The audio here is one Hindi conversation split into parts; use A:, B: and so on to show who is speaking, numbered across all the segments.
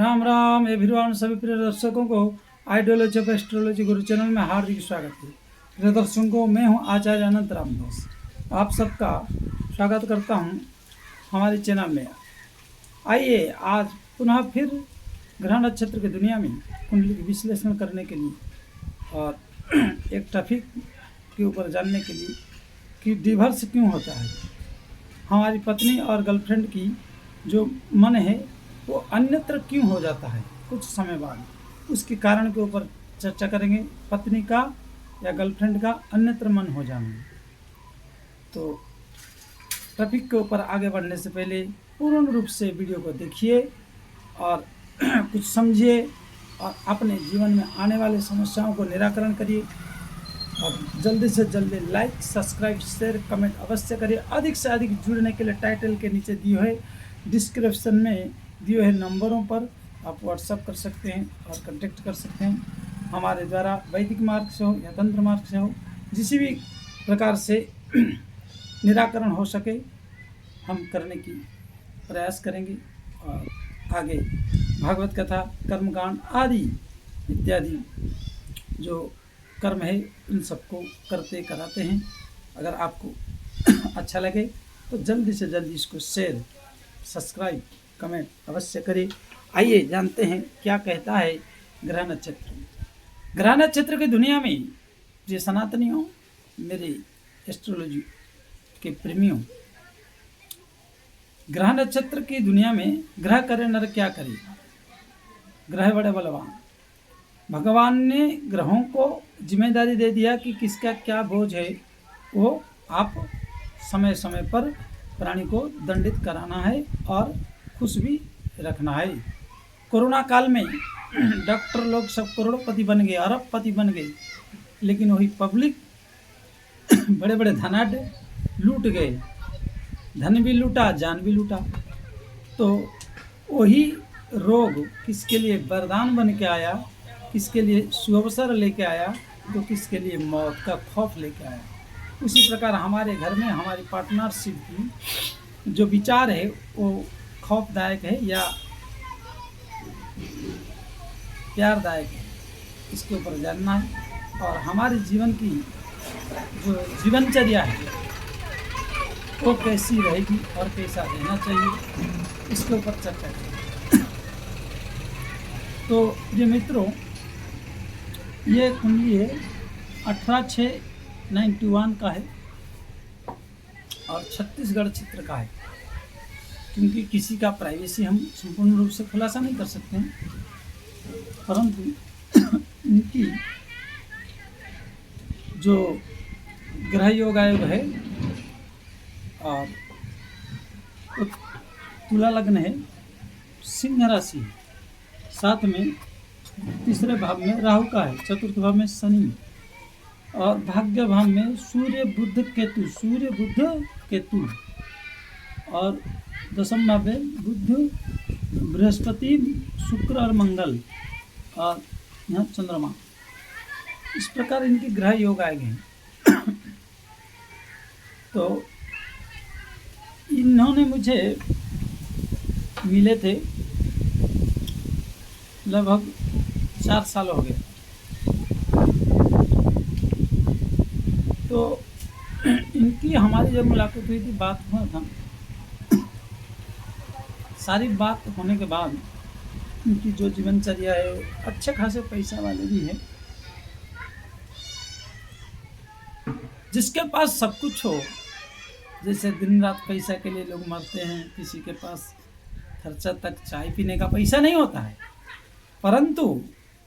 A: राम राम एवरीवन। सभी प्रिय दर्शकों को ideology of astrology Guru channel में हार्दिक स्वागत है। प्रिय दर्शकों, मैं हूं आचार्य अनंत रामदास। आप सबका स्वागत करता हूं हमारे चैनल में। आइए आज पुनः फिर ग्रह नक्षत्र की दुनिया में कुंडली विश्लेषण करने के लिए और एक टॉपिक के ऊपर जानने के लिए कि डिवोर्स क्यों होता है। हमारी पत्नी और गर्लफ्रेंड की जो मन है वो अन्यत्र क्यों हो जाता है कुछ समय बाद, उसके कारण के ऊपर चर्चा करेंगे। पत्नी का या गर्लफ्रेंड का अन्यत्र मन हो जाना। तो टॉपिक के ऊपर आगे बढ़ने से पहले पूर्ण रूप से वीडियो को देखिए और कुछ समझिए और अपने जीवन में आने वाली समस्याओं को निराकरण करिए। और जल्दी से जल्दी लाइक, सब्सक्राइब, शेयर, कमेंट अवश्य करिए। अधिक से अधिक जुड़ने के लिए टाइटल के नीचे दिए हुए डिस्क्रिप्शन में दिए हुए नंबरों पर आप व्हाट्सअप कर सकते हैं और कांटेक्ट कर सकते हैं। हमारे द्वारा वैदिक मार्ग से हो या तंत्र मार्ग से हो, जिसी भी प्रकार से निराकरण हो सके हम करने की प्रयास करेंगे। और आगे भागवत कथा, कर्मकांड आदि इत्यादि जो कर्म है इन सबको करते कराते हैं। अगर आपको अच्छा लगे तो जल्दी से जल्दी इसको शेयर, सब्सक्राइब, कमेंट अवश्य करें। आइए जानते हैं क्या कहता है ग्रह नक्षत्र। ग्रह नक्षत्र की दुनिया में जो सनातनियों, मेरे एस्ट्रोलॉजी के प्रेमियों, ग्रह नक्षत्र की दुनिया में ग्रह करे नर क्या करे। ग्रह बड़े बलवान। भगवान ने ग्रहों को जिम्मेदारी दे दिया कि किसका क्या बोझ है वो आप समय समय पर प्राणी को दंडित कराना है और खुश भी रखना है। कोरोना काल में डॉक्टर लोग सब करोड़पति बन गए, अरबपति बन गए, लेकिन वही पब्लिक बड़े बड़े धनाढ़ लूट गए। धन भी लूटा, जान भी लूटा। तो वही रोग किसके लिए वरदान बन के आया, किसके लिए सुअवसर लेके आया, तो किसके लिए मौत का खौफ लेके आया। उसी प्रकार हमारे घर में हमारी पार्टनरशिप की जो विचार है वो खौफदायक है या प्यारदायक है, इसके ऊपर जानना है। और हमारे जीवन की जो जीवनचर्या है वो कैसी रहेगी और कैसा रहना चाहिए, इसके ऊपर चर्चा करें। तो प्रिय मित्रों, ये कुंडली है 18/6/91 का है और छत्तीसगढ़ क्षेत्र का है। क्योंकि किसी का प्राइवेसी हम संपूर्ण रूप से खुलासा नहीं कर सकते हैं, परंतु इनकी जो ग्रह योग आयोग है और तुला लग्न है, सिंह राशि है, साथ में तीसरे भाव में राहु का है, चतुर्थ भाव में शनि और भाग्य भाव में सूर्य बुध केतु और दशम भाव में बुध, बृहस्पति, शुक्र और मंगल और यहाँ चंद्रमा। इस प्रकार इनके ग्रह योग आए गए। तो इन्होंने मुझे मिले थे लगभग 4 साल हो गए। तो इनकी हमारी जब मुलाकात हुई थी, बात हुआ था, सारी बात होने के बाद इनकी जो जीवनचर्या है, अच्छे खासे पैसा वाले भी है, जिसके पास सब कुछ हो, जैसे दिन रात पैसा के लिए लोग मरते हैं, किसी के पास खर्चा तक चाय पीने का पैसा नहीं होता है, परंतु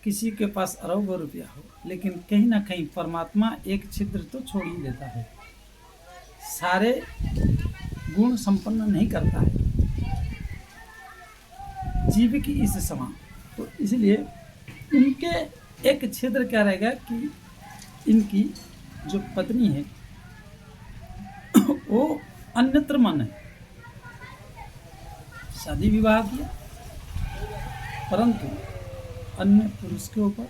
A: किसी के पास अरबों रुपया हो, लेकिन कहीं ना कहीं परमात्मा एक छिद्र तो छोड़ ही देता है। सारे गुण संपन्न नहीं करता है, जीव की इस समान। तो इसलिए इनके एक छिद्र क्या रहेगा कि इनकी जो पत्नी है वो अन्यत्र मन है। शादी विवाह किया, परंतु अन्य पुरुष के ऊपर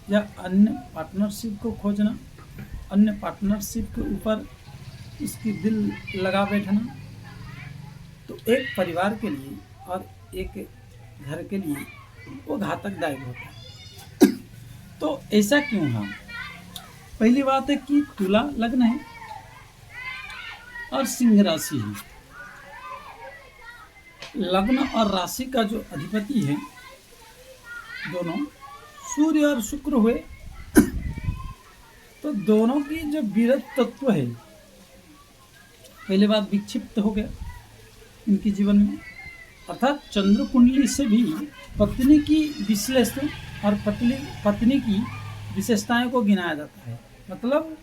A: या अन्य पार्टनरशिप को खोजना, अन्य पार्टनरशिप के ऊपर इसकी दिल लगा बैठना। तो एक परिवार के लिए और एक घर के लिए वो घातकदायक होता है। तो ऐसा क्यों है? पहली बात है कि तुला लग्न है और सिंह राशि है। लग्न और राशि का जो अधिपति है दोनों सूर्य और शुक्र हुए, तो दोनों की जो विरत तत्व है, पहले बात विक्षिप्त हो गया इनके जीवन में, अर्थात चंद्र कुंडली से भी पत्नी की विश्लेषण और पत्नी की विशेषताएं को गिनाया जाता है। मतलब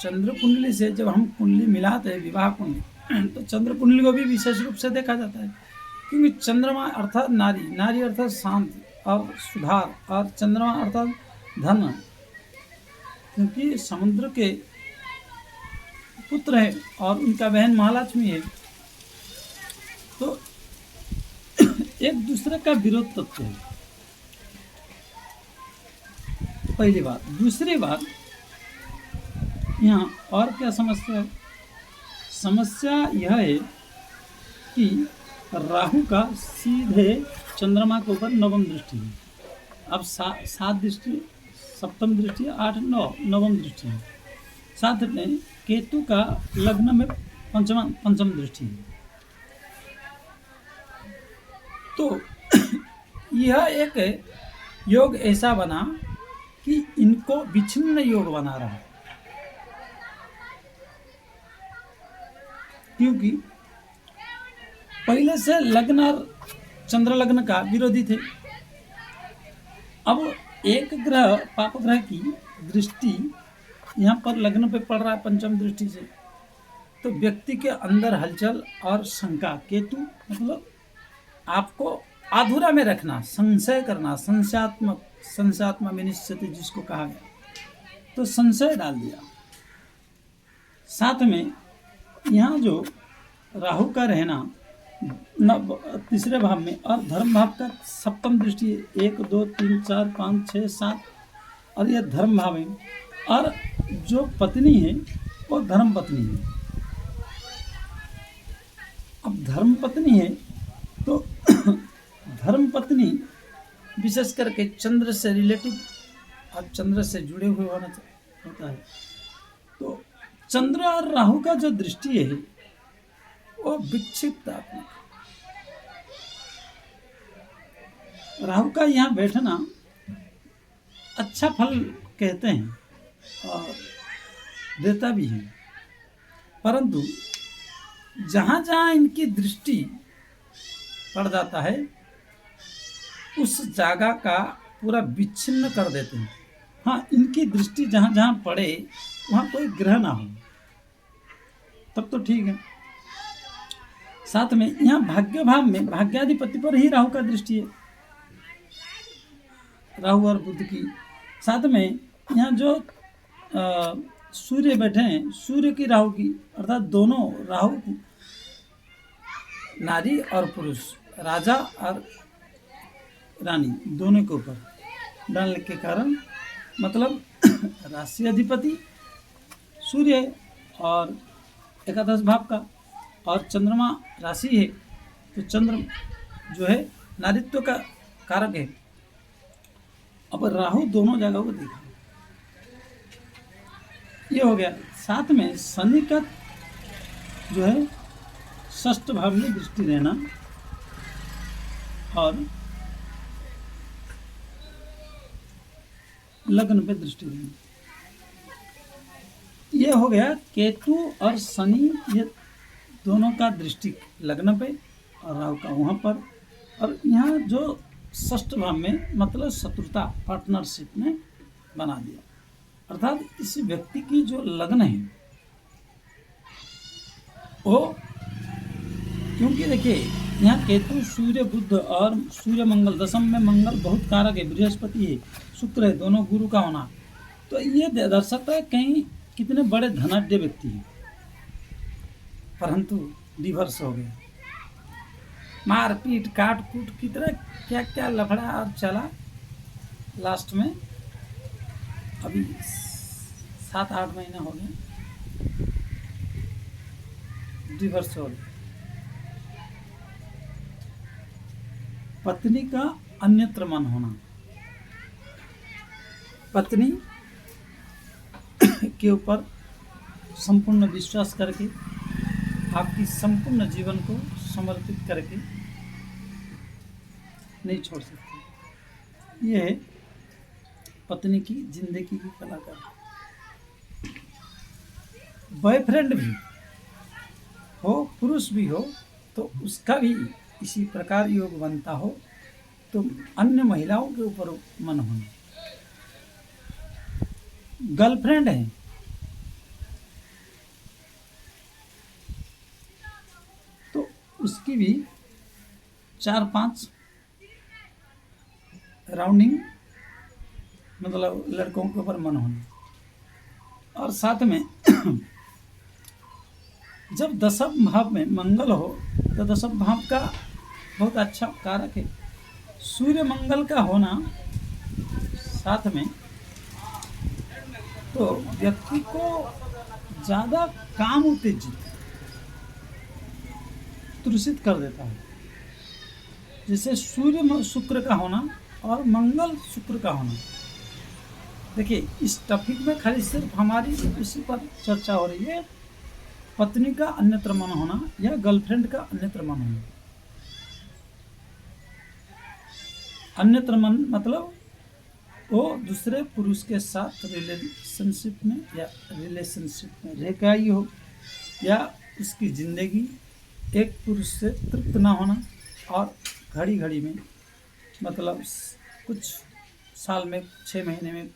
A: चंद्र कुंडली से जब हम कुंडली मिलाते हैं, विवाह कुंडली, तो चंद्र कुंडली को भी विशेष रूप से देखा जाता है, क्योंकि चंद्रमा अर्थात नारी, नारी अर्थात शांति और सुधार, और चंद्रमा अर्थात धन, क्योंकि समुद्र के पुत्र है और उनका बहन महालक्ष्मी है, तो एक दूसरे का विरोध तत्व है, पहली बात। दूसरी बात, यहाँ और क्या समस्या है? समस्या यह है कि राहु का सीधे चंद्रमा के ऊपर नवम दृष्टि है। अब 7 दृष्टि, सप्तम दृष्टि, 8, 9, नवम दृष्टि है। साथ में केतु का लग्न में पंचम दृष्टि है। तो यह एक योग ऐसा बना कि इनको विच्छिन्न योग बना रहा है, क्योंकि पहले से लग्न और चंद्र लग्न का विरोधी थे। अब एक ग्रह, पाप ग्रह की दृष्टि यहाँ पर लग्न पे पड़ रहा है पंचम दृष्टि से, तो व्यक्ति के अंदर हलचल और शंका, केतु मतलब आपको अधूरा में रखना, संशय करना, संशयात्मक विनिश्चित जिसको कहा गया, तो संशय डाल दिया। साथ में यहाँ जो राहु का रहना तीसरे भाव में और धर्म भाव का सप्तम दृष्टि 1, 2, 3, 4, 5, 6, 7, और यह धर्म भाव है, और जो पत्नी है वो धर्म पत्नी है। अब धर्म पत्नी है तो धर्म पत्नी विशेष करके चंद्र से रिलेटिव और चंद्र से जुड़े हुए होता है। तो चंद्र और राहु का जो दृष्टि है वो विक्षिप्त आत्मा, राहु का यहाँ बैठना अच्छा फल कहते हैं और देता भी है, परंतु जहाँ जहाँ इनकी दृष्टि पड़ जाता है उस जगह का पूरा विच्छिन्न कर देते हैं। हाँ, इनकी दृष्टि जहाँ जहाँ पड़े वहाँ कोई ग्रह ना हो तब तो ठीक है। साथ में यहाँ भाग्य भाव में भाग्याधिपति पर ही राहु का दृष्टि है, राहु और बुध की। साथ में यहाँ जो सूर्य बैठे हैं, सूर्य की राहु की, अर्थात दोनों राहु नारी और पुरुष, राजा और रानी दोनों के ऊपर डालने के कारण मतलब राशि अधिपति सूर्य है और एकादश भाव का, और चंद्रमा राशि है, तो चंद्र जो है नारित्व का कारक है। अब राहु दोनों जगहों को देखा, ये हो गया। साथ में शनि का जो है षष्ठ भाव में दृष्टि रहना और लग्न पे दृष्टि रहना, ये हो गया। केतु और शनि ये दोनों का दृष्टि लग्न पे और राहु का वहाँ पर, और यहाँ जो षष्ठ भाव में मतलब शत्रुता, पार्टनरशिप में बना दिया, अर्थात इस व्यक्ति की जो लग्न है वो, क्योंकि देखिए यहाँ केतु सूर्य बुध और सूर्य मंगल, दशम में मंगल बहुत कारक है, बृहस्पति है, शुक्र है, दोनों गुरु का होना, तो ये दर्शाता है कहीं कितने बड़े धनाढ्य व्यक्ति हैं, परंतु डिवोर्स हो गया, मारपीट काट कूट की तरह क्या क्या लफड़ा और चला, लास्ट में अभी 7-8 महीना हो गए डिवोर्स हो गया। पत्नी का अन्यत्र मन होना। पत्नी के ऊपर संपूर्ण विश्वास करके आपकी संपूर्ण जीवन को समर्पित करके नहीं छोड़ सकती। ये है पत्नी की जिंदगी की कलाकार। बॉयफ्रेंड भी हो, पुरुष भी हो, तो उसका भी इसी प्रकार योग बनता हो तो अन्य महिलाओं के ऊपर मन होना। गर्लफ्रेंड है तो उसकी भी 4-5 राउंडिंग मतलब लड़कों के ऊपर मन होना। और साथ में जब दशम भाव में मंगल हो तो दशम भाव का बहुत अच्छा कारक है। सूर्य मंगल का होना साथ में तो व्यक्ति को ज़्यादा काम उत्तेजित तुलसित कर देता है। जैसे सूर्य शुक्र का होना और मंगल शुक्र का होना। देखिए इस टॉपिक में खाली सिर्फ हमारी इसी पर चर्चा हो रही है, पत्नी का अन्यत्र मन होना या गर्लफ्रेंड का अन्यत्र मन होना। अन्यत्र मन मतलब वो दूसरे पुरुष के साथ रिलेशनशिप में रह के आई हो या उसकी ज़िंदगी एक पुरुष से तृप्त ना होना और घड़ी घड़ी में मतलब कुछ साल में 6 महीने में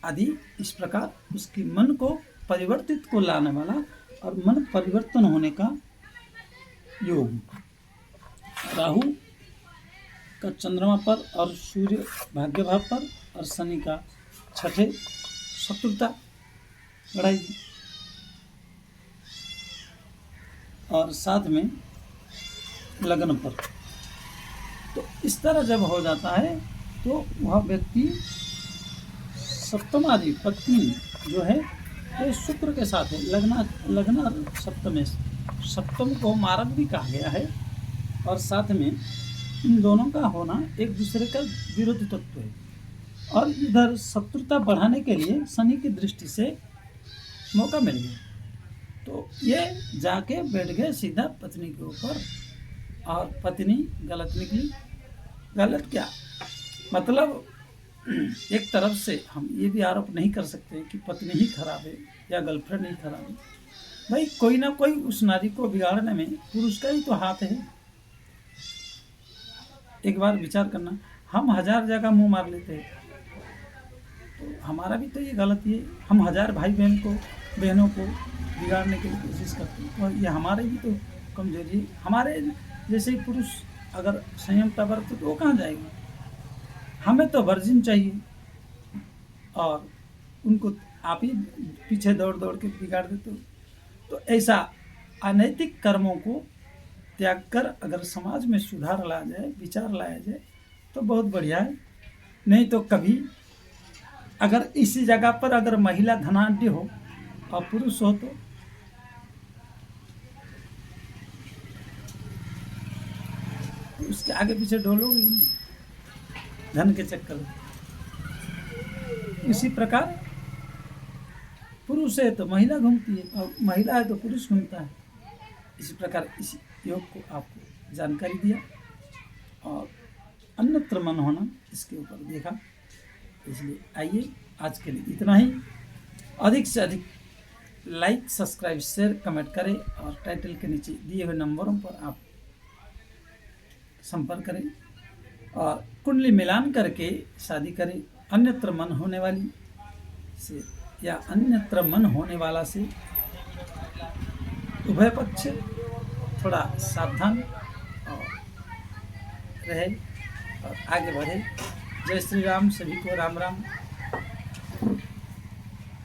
A: आदि इस प्रकार उसकी मन को परिवर्तित को लाने वाला और मन परिवर्तन होने का योग। राहु का चंद्रमा पर और सूर्य भाग्य भाव पर और शनि का छठे शत्रुता लड़ाई और साथ में लगन पर। तो इस तरह जब हो जाता है तो वह व्यक्ति सप्तमादि पत्नी जो है वो शुक्र के साथ है। लगना सप्तम को मारक भी कहा गया है और साथ में इन दोनों का होना एक दूसरे का विरोधी तत्व है। और इधर शत्रुता बढ़ाने के लिए शनि की दृष्टि से मौका मिल गया तो ये जाके बैठ गए सीधा पत्नी के ऊपर और पत्नी गलत निकली। गलत क्या मतलब एक तरफ से हम ये भी आरोप नहीं कर सकते कि पत्नी ही खराब है या गर्लफ्रेंड ही खराब है। भाई कोई ना कोई उस नारी को बिगाड़ने में पुरुष का ही तो हाथ है। एक बार विचार करना, हम 1000 जगह मुंह मार लेते हैं तो हमारा भी तो ये गलती है। हम 1000 भाई बहनों को बिगाड़ने की कोशिश करते हैं और ये हमारे भी तो कमजोरी है। हमारे जैसे ही पुरुष अगर संयमता बरते तो वो कहाँ जाएगा। हमें तो वर्जिन चाहिए और उनको आप ही पीछे दौड़ दौड़ के बिगाड़ देते हो। तो ऐसा अनैतिक कर्मों को त्याग कर अगर समाज में सुधार लाया जाए, विचार लाया जाए तो बहुत बढ़िया है। नहीं तो कभी अगर इसी जगह पर अगर महिला धनाढ्य हो और पुरुष हो तो उसके आगे पीछे डोलोगे ही नहीं धन के चक्कर में। इसी प्रकार पुरुष है तो महिला घूमती है और महिला है तो पुरुष घूमता है। इसी प्रकार इस योग को आपको जानकारी दिया और अन्यत्र मन होना इसके ऊपर देखा। इसलिए आइए आज के लिए इतना ही। अधिक से अधिक लाइक, सब्सक्राइब, शेयर, कमेंट करें और टाइटल के नीचे दिए हुए नंबरों पर आप संपर्क करें और कुंडली मिलान करके शादी करें। अन्यत्र मन होने वाली से या अन्यत्र मन होने वाला से उभय पक्ष थोड़ा सावधान और रहे और आगे बढ़े। जय श्री राम। सभी को राम राम।